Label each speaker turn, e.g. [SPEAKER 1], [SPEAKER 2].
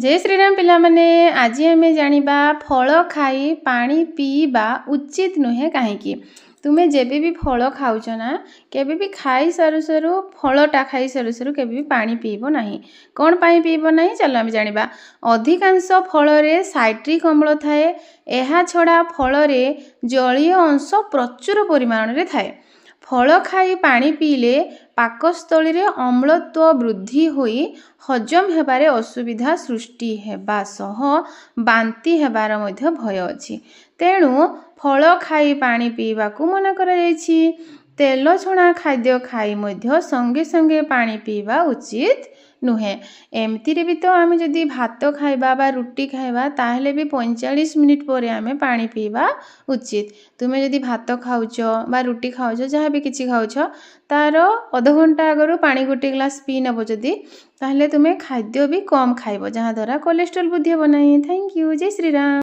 [SPEAKER 1] जय श्रीराम पिला माने आज आम जानिबा फल खाई पानी पीवा उचित नुहे कहीं तुम्हें जेबे भी फल खाऊच ना केबे भी खाई सारू सारू फलटा खाई सारू सारू केबे भी पानी पीब नहीं। कौन पाई पीब नहीं चलो आम जानिबा। अधिकांश फल रे साइट्रिक अम्ल थाए। एहा छड़ा फल रे जलीय अंश प्रचुर परिमाण रे थाए। फल खाई पानी पीले पाकस्थली रे अम्लत्व वृद्धि होई हजम हेबारे असुविधा सृष्टि हेबा सह बांति हेबार मध्य भय अछि। तेणु फल खाई पानी पीवा को मना करा जायछि। तेल छुणा खाद्य खाई मध्य संगे संगे पानी पीवा उचित नुहे। एमती रे भी तो आम जदि भात खाइबा बा रुटी खाइबा ताहले भी 45 मिनिट पर आम पानी पीवा उचित। तुम्हें जदि भात खाऊच बा रुटी खाऊच जहाँ भी किछि खाऊच तार अध घंटा आगरू पानी गोटे ग्लास पी नब जदि ताहले तुम्हें खाद्य भी कम खाइब जहाँ द्वारा कोलेस्ट्रोल वृद्धि हेब नहीं। Thank you. जय श्रीराम।